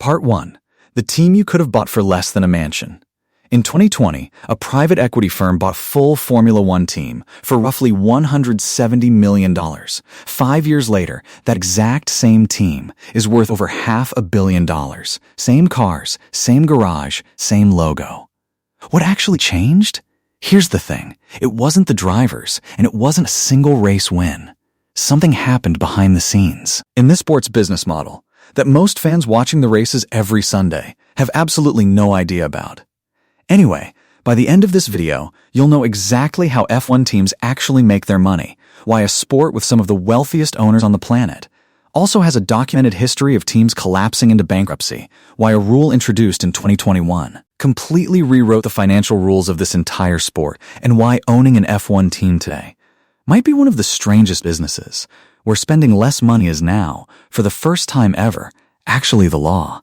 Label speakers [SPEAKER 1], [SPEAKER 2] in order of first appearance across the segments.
[SPEAKER 1] Part 1. The team you could have bought for less than a mansion. In 2020, a private equity firm bought full Formula One team for roughly $170 million. 5 years later, that exact same team is worth over $500 million. Same cars, same garage, same logo. What actually changed? Here's the thing. It wasn't the drivers, and it wasn't a single race win. Something happened behind the scenes. In this sports business model, that most fans watching the races every Sunday have absolutely no idea about. Anyway, by the end of this video, you'll know exactly how F1 teams actually make their money, why a sport with some of the wealthiest owners on the planet also has a documented history of teams collapsing into bankruptcy, why a rule introduced in 2021 completely rewrote the financial rules of this entire sport, and why owning an F1 team today might be one of the strangest businesses, where spending less money is now, for the first time ever, actually the law.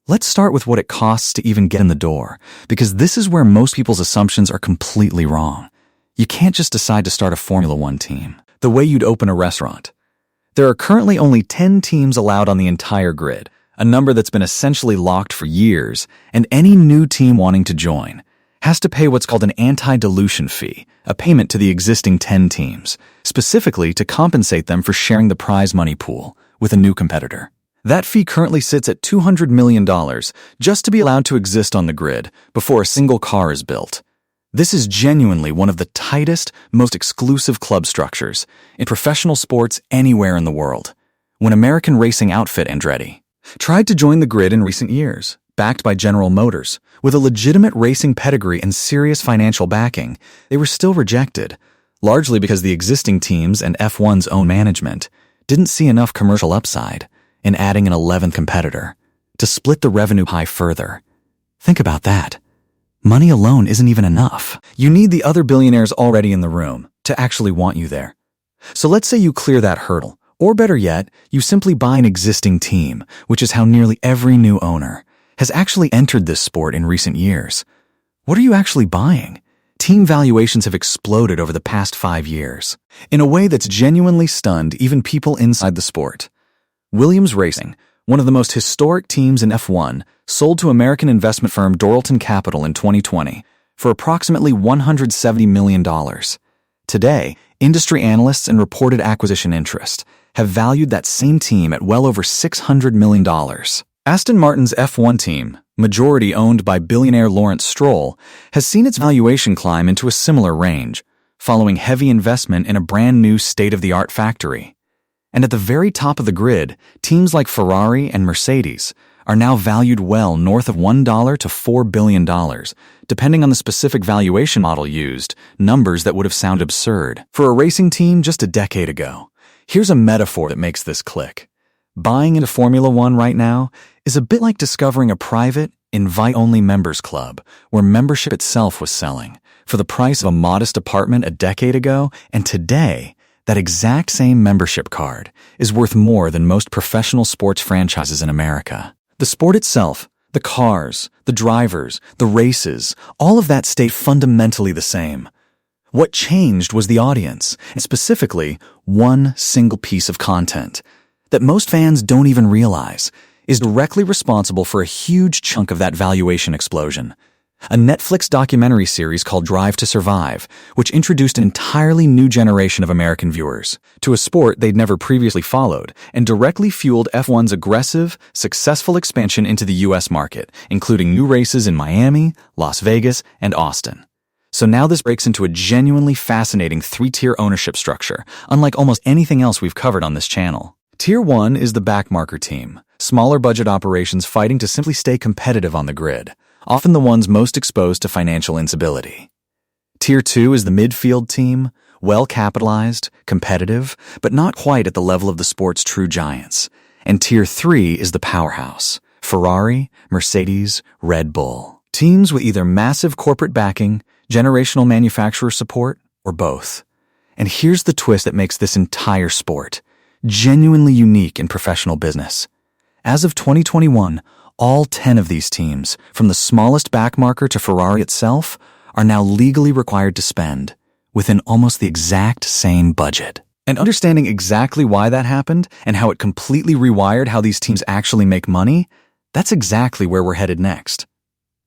[SPEAKER 1] Let's start with what it costs to even get in the door, because this is where most people's assumptions are completely wrong. You can't just decide to start a Formula One team the way you'd open a restaurant. There are currently only 10 teams allowed on the entire grid, a number that's been essentially locked for years, and any new team wanting to join has to pay what's called an anti-dilution fee, a payment to the existing 10 teams, specifically to compensate them for sharing the prize money pool with a new competitor. That fee currently sits at $200 million just to be allowed to exist on the grid before a single car is built. This is genuinely one of the tightest, most exclusive club structures in professional sports anywhere in the world. When American racing outfit Andretti tried to join the grid in recent years, backed by General Motors, with a legitimate racing pedigree and serious financial backing, they were still rejected, largely because the existing teams and F1's own management didn't see enough commercial upside in adding an 11th competitor to split the revenue pie further. Think about that. Money alone isn't even enough. You need the other billionaires already in the room to actually want you there. So let's say you clear that hurdle, or better yet, you simply buy an existing team, which is how nearly every new owner has actually entered this sport in recent years. What are you actually buying? Team valuations have exploded over the past 5 years, in a way that's genuinely stunned even people inside the sport. Williams Racing, one of the most historic teams in F1, sold to American investment firm Doralton Capital in 2020 for approximately $170 million. Today, industry analysts and reported acquisition interest have valued that same team at well over $600 million. Aston Martin's F1 team, majority owned by billionaire Lawrence Stroll, has seen its valuation climb into a similar range, following heavy investment in a brand new state-of-the-art factory. And at the very top of the grid, teams like Ferrari and Mercedes are now valued well north of $1 to $4 billion, depending on the specific valuation model used, numbers that would have sounded absurd for a racing team just a decade ago. Here's a metaphor that makes this click. Buying into Formula One right now is a bit like discovering a private, invite-only members club where membership itself was selling for the price of a modest apartment a decade ago, and today, that exact same membership card is worth more than most professional sports franchises in America. The sport itself, the cars, the drivers, the races, all of that stayed fundamentally the same. What changed was the audience, and specifically, one single piece of content that most fans don't even realize is directly responsible for a huge chunk of that valuation explosion. A Netflix documentary series called Drive to Survive, which introduced an entirely new generation of American viewers to a sport they'd never previously followed and directly fueled F1's aggressive, successful expansion into the U.S. market, including new races in Miami, Las Vegas, and Austin. So now this breaks into a genuinely fascinating 3-tier ownership structure, unlike almost anything else we've covered on this channel. Tier 1 is the backmarker team, smaller budget operations fighting to simply stay competitive on the grid, often the ones most exposed to financial instability. Tier 2 is the midfield team, well-capitalized, competitive, but not quite at the level of the sport's true giants. And Tier 3 is the powerhouse, Ferrari, Mercedes, Red Bull. Teams with either massive corporate backing, generational manufacturer support, or both. And here's the twist that makes this entire sport genuinely unique in professional business. As of 2021, all 10 of these teams, from the smallest backmarker to Ferrari itself, are now legally required to spend within almost the exact same budget. And understanding exactly why that happened and how it completely rewired how these teams actually make money, That's exactly where we're headed next.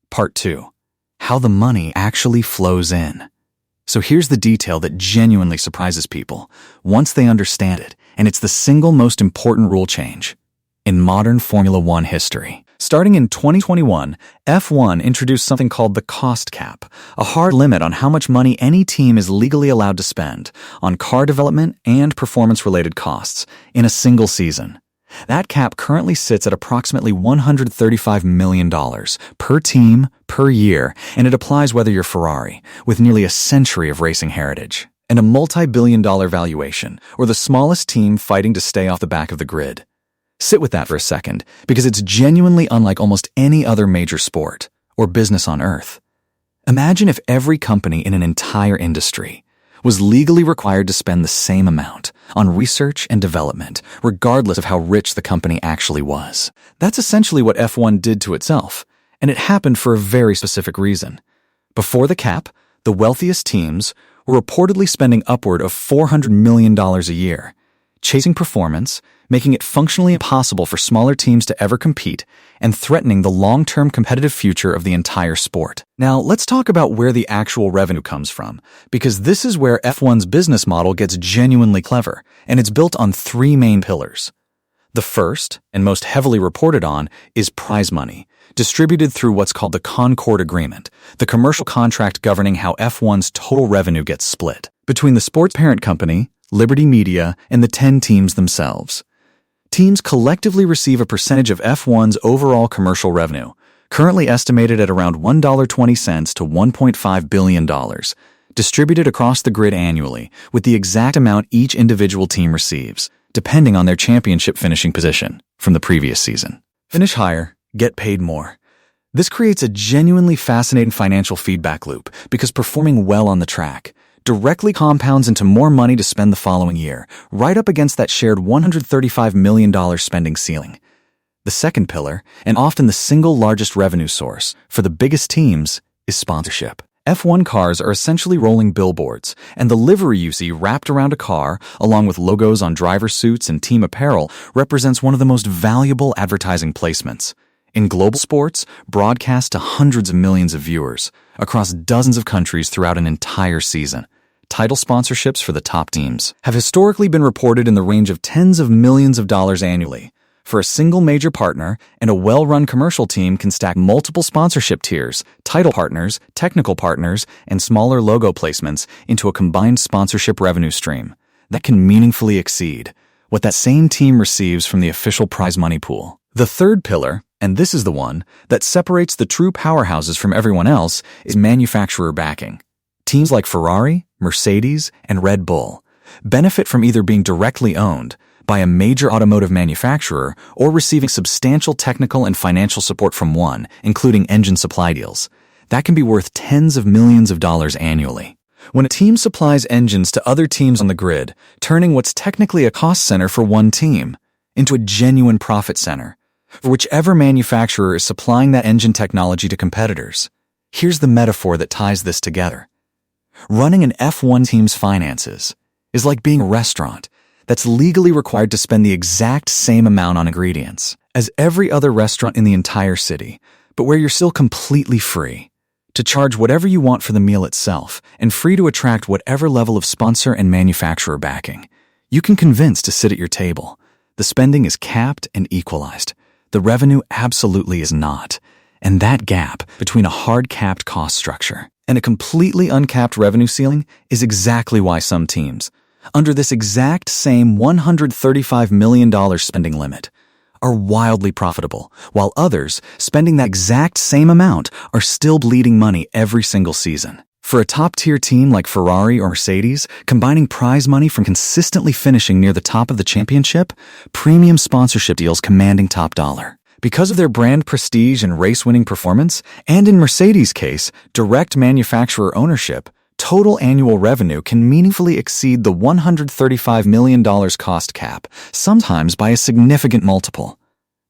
[SPEAKER 1] Part 2. How the money actually flows in. So here's the detail that genuinely surprises people once they understand it, and it's the single most important rule change in modern Formula One history. Starting in 2021, F1 introduced something called the cost cap, a hard limit on how much money any team is legally allowed to spend on car development and performance-related costs in a single season. That cap currently sits at approximately $135 million per team per year, and it applies whether you're Ferrari, with nearly a century of racing heritage, and a multi-billion-dollar valuation, or the smallest team fighting to stay off the back of the grid. Sit with that for a second, because it's genuinely unlike almost any other major sport or business on Earth. Imagine if every company in an entire industry was legally required to spend the same amount on research and development, regardless of how rich the company actually was. That's essentially what F1 did to itself, and it happened for a very specific reason. Before the cap, the wealthiest teams were reportedly spending upward of $400 million a year, chasing performance, making it functionally impossible for smaller teams to ever compete, and threatening the long-term competitive future of the entire sport. Now, let's talk about where the actual revenue comes from, because this is where F1's business model gets genuinely clever, and it's built on 3 main pillars. The first, and most heavily reported on, is prize money, distributed through what's called the Concord Agreement, the commercial contract governing how F1's total revenue gets split between the sport's parent company, Liberty Media, and the 10 teams themselves. Teams collectively receive a percentage of F1's overall commercial revenue, currently estimated at around $1.20 to $1.5 billion, distributed across the grid annually, with the exact amount each individual team receives, depending on their championship finishing position from the previous season. Finish higher, get paid more. This creates a genuinely fascinating financial feedback loop because performing well on the track directly compounds into more money to spend the following year, right up against that shared $135 million spending ceiling. The second pillar, and often the single largest revenue source for the biggest teams, is sponsorship. F1 cars are essentially rolling billboards, and the livery you see wrapped around a car, along with logos on driver suits and team apparel, represents one of the most valuable advertising placements. In global sports, broadcast to hundreds of millions of viewers across dozens of countries throughout an entire season. Title sponsorships for the top teams have historically been reported in the range of tens of millions of dollars annually. For a single major partner, and a well-run commercial team can stack multiple sponsorship tiers, title partners, technical partners, and smaller logo placements into a combined sponsorship revenue stream that can meaningfully exceed what that same team receives from the official prize money pool. The third pillar, and this is the one that separates the true powerhouses from everyone else, is manufacturer backing. Teams like Ferrari, Mercedes, and Red Bull benefit from either being directly owned by a major automotive manufacturer or receiving substantial technical and financial support from one, including engine supply deals. That can be worth tens of millions of dollars annually. When a team supplies engines to other teams on the grid, turning what's technically a cost center for one team into a genuine profit center for whichever manufacturer is supplying that engine technology to competitors. Here's the metaphor that ties this together. Running an F1 team's finances is like being a restaurant that's legally required to spend the exact same amount on ingredients as every other restaurant in the entire city, but where you're still completely free to charge whatever you want for the meal itself and free to attract whatever level of sponsor and manufacturer backing you can convince to sit at your table. The spending is capped and equalized. The revenue absolutely is not. And that gap between a hard-capped cost structure and a completely uncapped revenue ceiling is exactly why some teams, under this exact same $135 million spending limit, are wildly profitable, while others, spending that exact same amount, are still bleeding money every single season. For a top-tier team like Ferrari or Mercedes, combining prize money from consistently finishing near the top of the championship, premium sponsorship deals commanding top dollar. Because of their brand prestige and race-winning performance, and in Mercedes' case, direct manufacturer ownership, total annual revenue can meaningfully exceed the $135 million cost cap, sometimes by a significant multiple.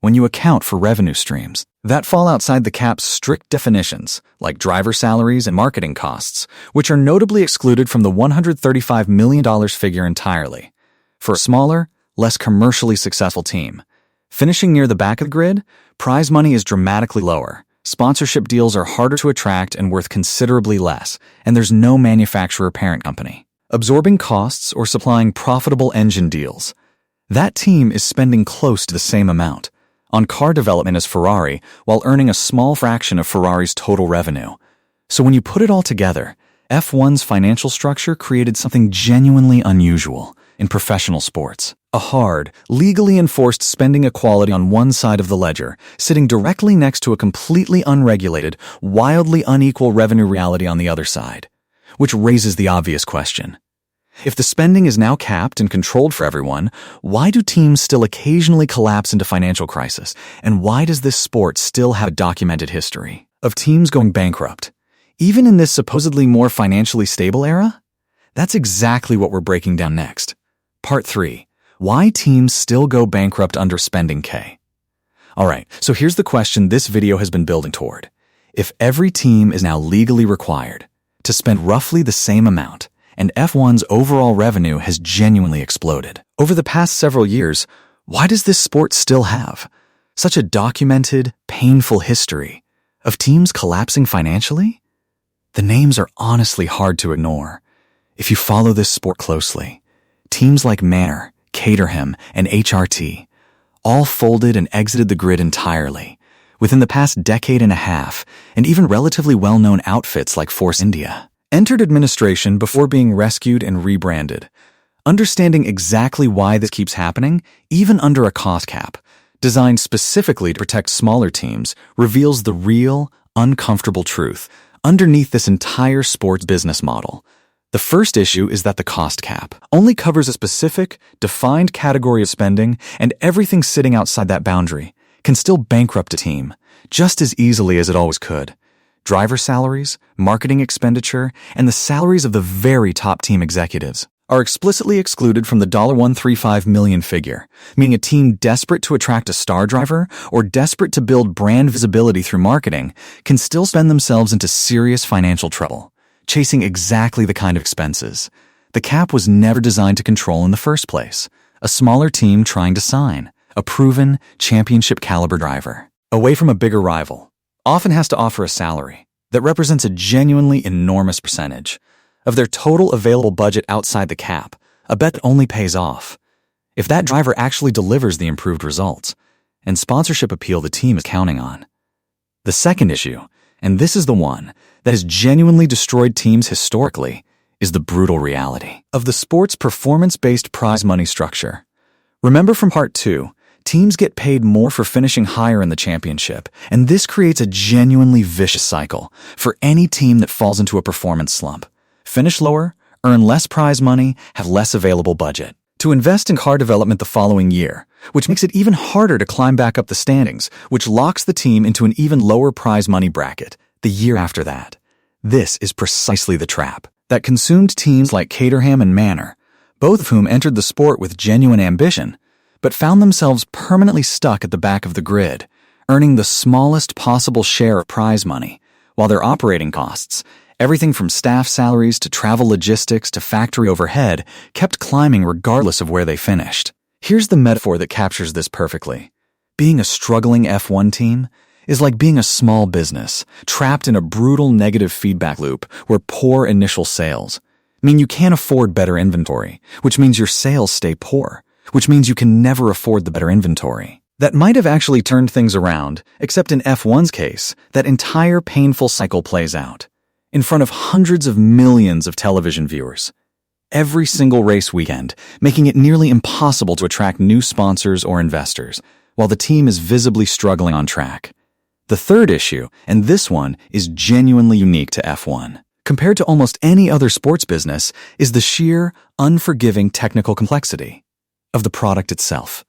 [SPEAKER 1] When you account for revenue streams that fall outside the cap's strict definitions, like driver salaries and marketing costs, which are notably excluded from the $135 million figure entirely. For a smaller, less commercially successful team, Finishing near the back of the grid, prize money is dramatically lower. Sponsorship deals are harder to attract and worth considerably less, and there's no manufacturer parent company absorbing costs or supplying profitable engine deals. That team is spending close to the same amount on car development as Ferrari while earning a small fraction of Ferrari's total revenue. So when you put it all together, F1's financial structure created something genuinely unusual in professional sports. A hard, legally enforced spending equality on one side of the ledger, sitting directly next to a completely unregulated, wildly unequal revenue reality on the other side. Which raises the obvious question. If the spending is now capped and controlled for everyone, why do teams still occasionally collapse into financial crisis? And why does this sport still have a documented history of teams going bankrupt, even in this supposedly more financially stable era? That's exactly what we're breaking down next. Part 3. Why teams still go bankrupt under spending K. Alright, so here's the question this video has been building toward. If every team is now legally required to spend roughly the same amount, and F1's overall revenue has genuinely exploded over the past several years, why does this sport still have such a documented, painful history of teams collapsing financially? The names are honestly hard to ignore. If you follow this sport closely, teams like Manor, Caterham, and HRT all folded and exited the grid entirely within the past decade and a half, and even relatively well-known outfits like Force India entered administration before being rescued and rebranded. Understanding exactly why this keeps happening, even under a cost cap, designed specifically to protect smaller teams, reveals the real, uncomfortable truth underneath this entire sports business model. The first issue is that the cost cap only covers a specific, defined category of spending, and everything sitting outside that boundary can still bankrupt a team just as easily as it always could. Driver salaries, marketing expenditure, and the salaries of the very top team executives are explicitly excluded from the $135 million figure, meaning a team desperate to attract a star driver or desperate to build brand visibility through marketing can still spend themselves into serious financial trouble, chasing exactly the kind of expenses the cap was never designed to control in the first place. A smaller team trying to sign a proven championship-caliber driver away from a bigger rival often has to offer a salary that represents a genuinely enormous percentage of their total available budget outside the cap, a bet that only pays off if that driver actually delivers the improved results and sponsorship appeal the team is counting on. The second issue, and this is the one that has genuinely destroyed teams historically, is the brutal reality of the sport's performance-based prize money structure. Remember from Part 2, teams get paid more for finishing higher in the championship, and this creates a genuinely vicious cycle for any team that falls into a performance slump. Finish lower, earn less prize money, have less available budget to invest in car development the following year, which makes it even harder to climb back up the standings, which locks the team into an even lower prize money bracket the year after that. This is precisely the trap that consumed teams like Caterham and Manor, both of whom entered the sport with genuine ambition, but found themselves permanently stuck at the back of the grid, earning the smallest possible share of prize money, while their operating costs, everything from staff salaries to travel logistics to factory overhead, kept climbing regardless of where they finished. Here's the metaphor that captures this perfectly. Being a struggling F1 team is like being a small business trapped in a brutal negative feedback loop where poor initial sales mean you can't afford better inventory, which means your sales stay poor, which means you can never afford the better inventory. That might have actually turned things around, except in F1's case, that entire painful cycle plays out in front of hundreds of millions of television viewers every single race weekend, making it nearly impossible to attract new sponsors or investors, while the team is visibly struggling on track. The third issue, and this one is genuinely unique to F1, compared to almost any other sports business, is the sheer, unforgiving technical complexity of the product itself.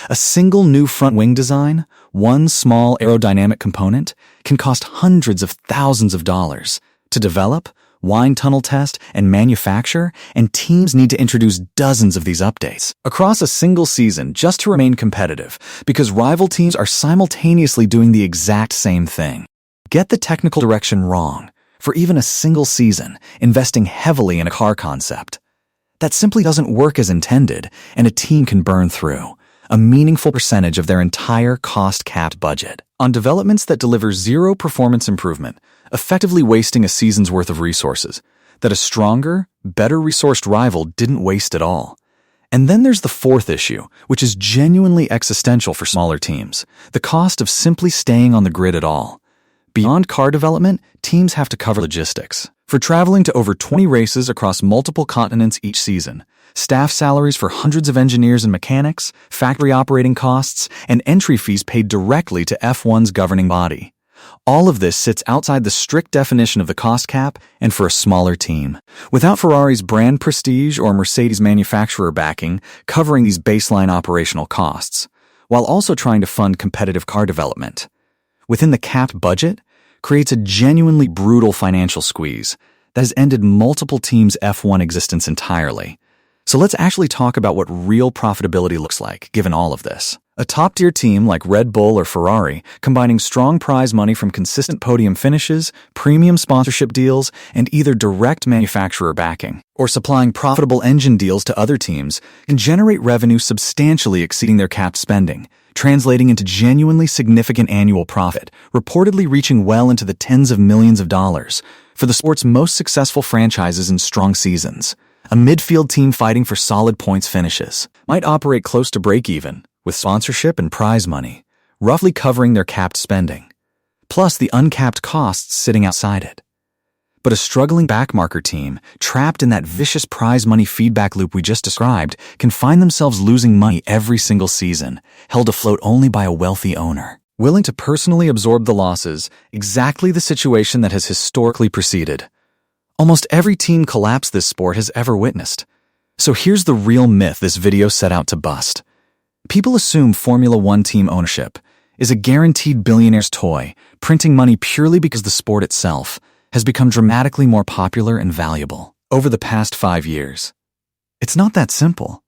[SPEAKER 1] A single new front wing design, one small aerodynamic component, can cost hundreds of thousands of dollars to develop, wind tunnel test, and manufacture, and teams need to introduce dozens of these updates across a single season just to remain competitive, because rival teams are simultaneously doing the exact same thing. Get the technical direction wrong for even a single season, investing heavily in a car concept that simply doesn't work as intended, and a team can burn through a meaningful percentage of their entire cost-capped budget, on developments that deliver zero performance improvement, effectively wasting a season's worth of resources that a stronger, better-resourced rival didn't waste at all. And then there's the fourth issue, which is genuinely existential for smaller teams: the cost of simply staying on the grid at all. Beyond car development, teams have to cover logistics. For traveling to over 20 races across multiple continents each season, staff salaries for hundreds of engineers and mechanics, factory operating costs, and entry fees paid directly to F1's governing body. All of this sits outside the strict definition of the cost cap, and for a smaller team, without Ferrari's brand prestige or Mercedes manufacturer backing covering these baseline operational costs, while also trying to fund competitive car development, within the capped budget, creates a genuinely brutal financial squeeze that has ended multiple teams' F1 existence entirely. So let's actually talk about what real profitability looks like, given all of this. A top-tier team like Red Bull or Ferrari, combining strong prize money from consistent podium finishes, premium sponsorship deals, and either direct manufacturer backing, or supplying profitable engine deals to other teams, can generate revenue substantially exceeding their capped spending, translating into genuinely significant annual profit, reportedly reaching well into the tens of millions of dollars, for the sport's most successful franchises in strong seasons. A midfield team fighting for solid points finishes might operate close to break-even, with sponsorship and prize money roughly covering their capped spending, plus the uncapped costs sitting outside it. But a struggling backmarker team, trapped in that vicious prize money feedback loop we just described, can find themselves losing money every single season, held afloat only by a wealthy owner, willing to personally absorb the losses, exactly the situation that has historically preceded almost every team collapse this sport has ever witnessed. So here's the real myth this video set out to bust. People assume Formula One team ownership is a guaranteed billionaire's toy, printing money purely because the sport itself has become dramatically more popular and valuable over the past 5 years. It's not that simple.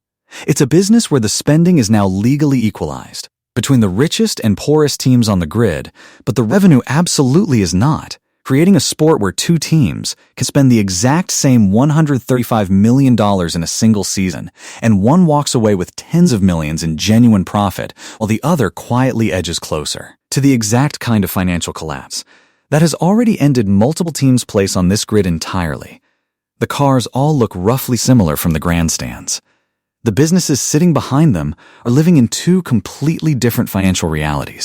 [SPEAKER 1] It's a business where the spending is now legally equalized between the richest and poorest teams on the grid, but the revenue absolutely is not, creating a sport where two teams can spend the exact same $135 million in a single season, and one walks away with tens of millions in genuine profit, while the other quietly edges closer to the exact kind of financial collapse that has already ended multiple teams' place on this grid entirely. The cars all look roughly similar from the grandstands. The businesses sitting behind them are living in two completely different financial realities.